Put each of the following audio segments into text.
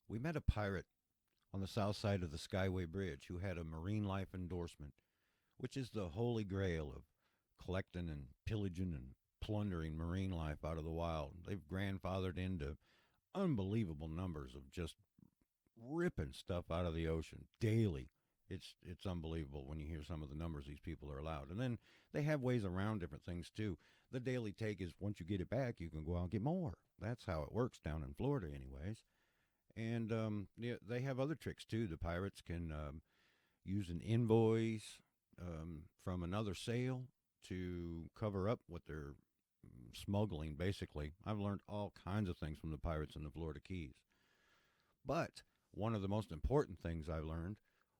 We met a pirate on the south side of the Skyway Bridge who had a marine life endorsement, which is the holy grail of collecting and pillaging and plundering marine life out of the wild. They've grandfathered into unbelievable numbers of just ripping stuff out of the ocean daily. It's unbelievable when you hear some of the numbers these people are allowed. And then they have ways around different things too. The daily take is once you get it back, you can go out and get more. That's how it works down in Florida, anyways. And yeah, they have other tricks too. The pirates can use an invoice from another sale to cover up what they're smuggling, basically. I've learned all kinds of things from the pirates in the Florida Keys. But one of the most important things I learned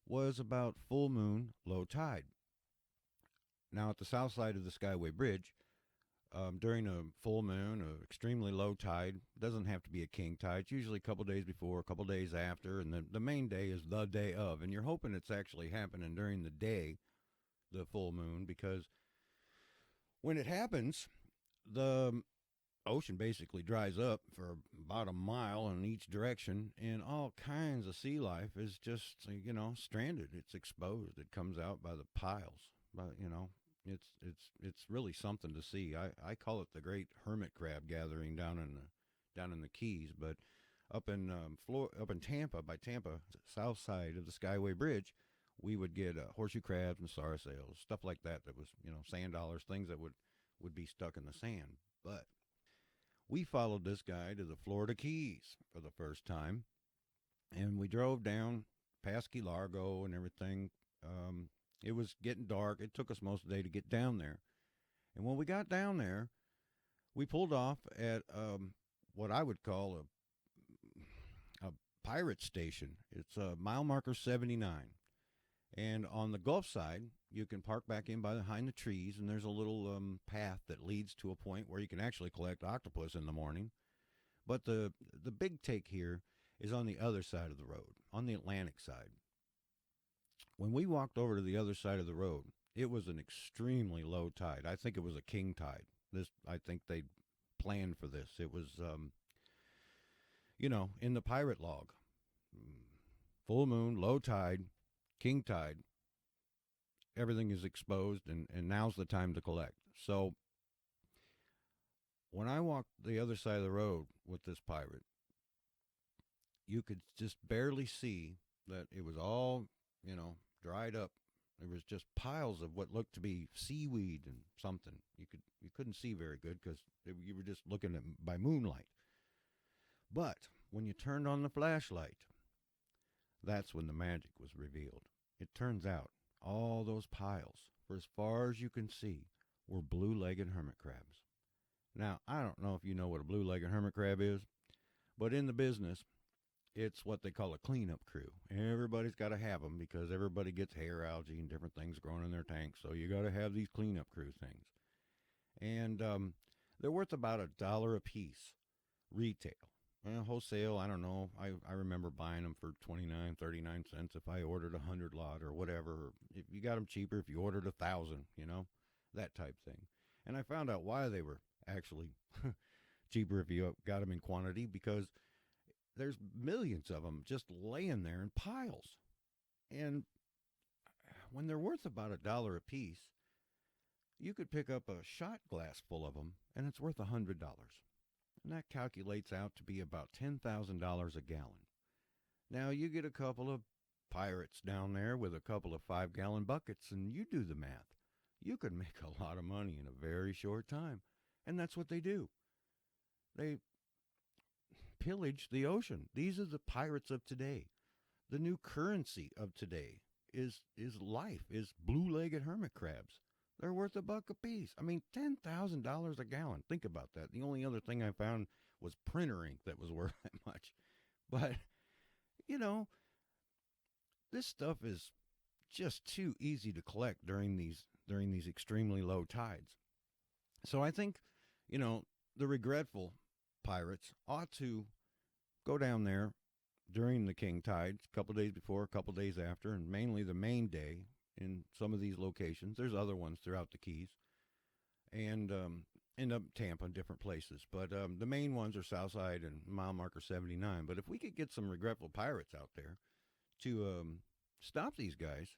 was about full moon, low tide. Now, at the south side of the Skyway Bridge, during a full moon, an extremely low tide, doesn't have to be a king tide. It's usually a couple days before, a couple days after, and the main day is the day of. And you're hoping it's actually happening during the day, the full moon, because when it happens, the ocean basically dries up for about a mile in each direction, and all kinds of sea life is just stranded. It's exposed. It comes out by the piles. But it's really something to see. I call it the great hermit crab gathering down in the Keys, but up in Tampa, by Tampa, south side of the Skyway Bridge, we would get horseshoe crabs and sarsails, stuff like that. That was sand dollars, things that would be stuck in the sand. But we followed this guy to the Florida Keys for the first time, and we drove down past Key Largo and everything. It was getting dark. It took us most of the day to get down there. And when we got down there, we pulled off at what I would call a pirate station. It's mile marker 79. And on the Gulf side, you can park back in behind the trees, and there's a little path that leads to a point where you can actually collect octopus in the morning. But the big take here is on the other side of the road, on the Atlantic side. When we walked over to the other side of the road, it was an extremely low tide. I think it was a king tide. I think they planned for this. It was, in the pirate log, full moon, low tide, king tide. Everything is exposed, and now's the time to collect. So when I walked the other side of the road with this pirate, you could just barely see that it was all, dried up. There was just piles of what looked to be seaweed and something. You couldn't see very good because you were just looking at by moonlight. But when you turned on the flashlight, that's when the magic was revealed. It turns out all those piles, for as far as you can see, were blue-legged hermit crabs. Now, I don't know if you know what a blue-legged hermit crab is, but in the business, it's what they call a cleanup crew. Everybody's got to have them because everybody gets hair algae and different things growing in their tanks. So you got to have these cleanup crew things. And they're worth about $1 a piece retail. Well, wholesale, I don't know. I remember buying them for 29, 39 cents if I ordered 100 lot or whatever. If you got them cheaper, if you ordered 1,000, that type thing. And I found out why they were actually cheaper if you got them in quantity, because there's millions of them just laying there in piles. And when they're worth about $1 a piece, you could pick up a shot glass full of them, and it's worth $100. And that calculates out to be about $10,000 a gallon. Now, you get a couple of pirates down there with a couple of 5-gallon buckets, and you do the math. You could make a lot of money in a very short time. And that's what they do. They pillage the ocean. These are the pirates of today. The new currency of today is life, is blue-legged hermit crabs. They're worth $1 a piece. I mean, $10,000 a gallon. Think about that. The only other thing I found was printer ink that was worth that much. But, you know, this stuff is just too easy to collect during these extremely low tides. So I think, the regretful pirates ought to go down there during the king tides, a couple days before, a couple days after, and mainly the main day in some of these locations. There's other ones throughout the Keys. And end up Tampa, different places. But the main ones are Southside and mile marker 79. But if we could get some regretful pirates out there to stop these guys,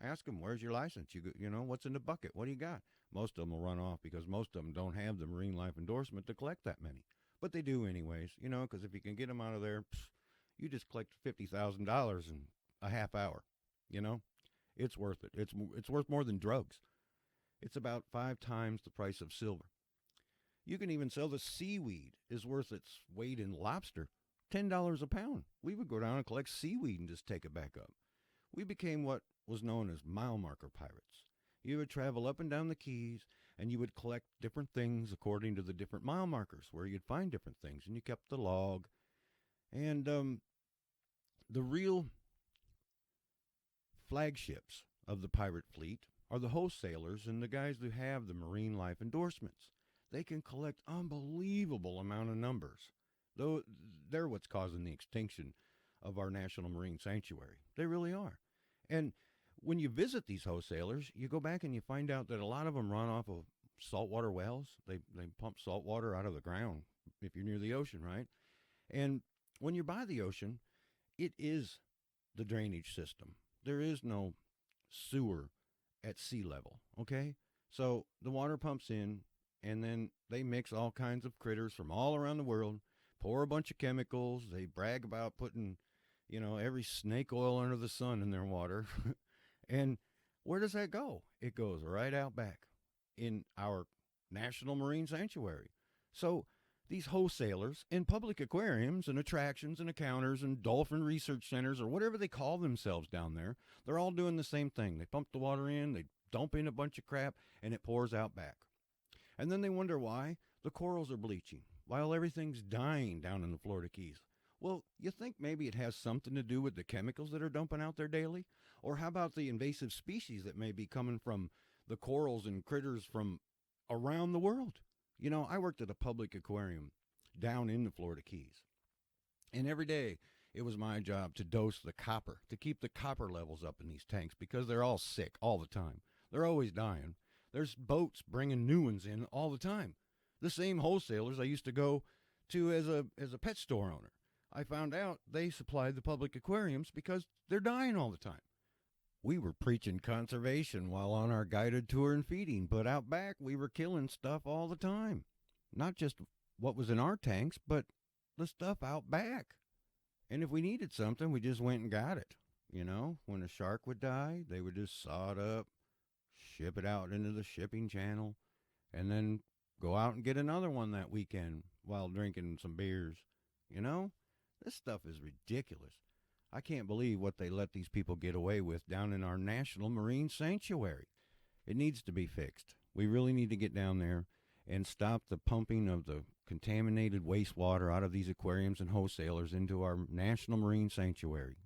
ask them, where's your license? What's in the bucket? What do you got? Most of them will run off because most of them don't have the marine life endorsement to collect that many. But they do anyways, because if you can get them out of there, you just collect $50,000 in a half hour. You know, it's worth it. It's worth more than drugs. It's about 5 times the price of silver. You can even sell the seaweed is worth its weight in lobster, $10 a pound. We would go down and collect seaweed and just take it back up. We became what was known as mile marker pirates. You would travel up and down the Keys, and you would collect different things according to the different mile markers where you'd find different things, and you kept the log. And the real flagships of the pirate fleet are the wholesalers and the guys who have the marine life endorsements. They can collect unbelievable amount of numbers. Though they're what's causing the extinction of our national marine sanctuary. They really are. And when you visit these wholesalers, you go back and you find out that a lot of them run off of saltwater wells. They pump salt water out of the ground if you're near the ocean, right? And when you're by the ocean, it is the drainage system. There is no sewer at sea level, okay? So the water pumps in, and then they mix all kinds of critters from all around the world, pour a bunch of chemicals. They brag about putting, every snake oil under the sun in their water. And where does that go? It goes right out back in our National Marine Sanctuary. So these wholesalers in public aquariums and attractions and encounters and dolphin research centers or whatever they call themselves down there, they're all doing the same thing. They pump the water in, they dump in a bunch of crap, and it pours out back. And then they wonder why the corals are bleaching while everything's dying down in the Florida Keys. Well, you think maybe it has something to do with the chemicals that are dumping out there daily? Or how about the invasive species that may be coming from the corals and critters from around the world? I worked at a public aquarium down in the Florida Keys. And every day it was my job to dose the copper, to keep the copper levels up in these tanks because they're all sick all the time. They're always dying. There's boats bringing new ones in all the time. The same wholesalers I used to go to as a pet store owner. I found out they supplied the public aquariums because they're dying all the time. We were preaching conservation while on our guided tour and feeding, but out back we were killing stuff all the time. Not just what was in our tanks, but the stuff out back. And if we needed something, we just went and got it. When a shark would die, they would just saw it up, ship it out into the shipping channel, and then go out and get another one that weekend while drinking some beers. This stuff is ridiculous. I can't believe what they let these people get away with down in our National Marine Sanctuary. It needs to be fixed. We really need to get down there and stop the pumping of the contaminated wastewater out of these aquariums and wholesalers into our National Marine Sanctuary.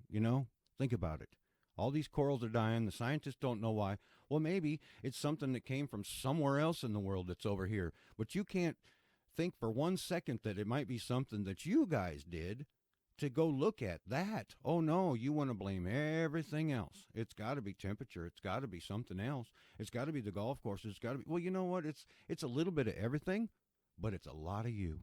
Think about it. All these corals are dying. The scientists don't know why. Well, maybe it's something that came from somewhere else in the world that's over here. But you can't think for 1 second that it might be something that you guys did to go look at that. Oh, no, you want to blame everything else. It's got to be temperature. It's got to be something else. It's got to be the golf courses. It's got to be, well, you know what? It's a little bit of everything, but it's a lot of you.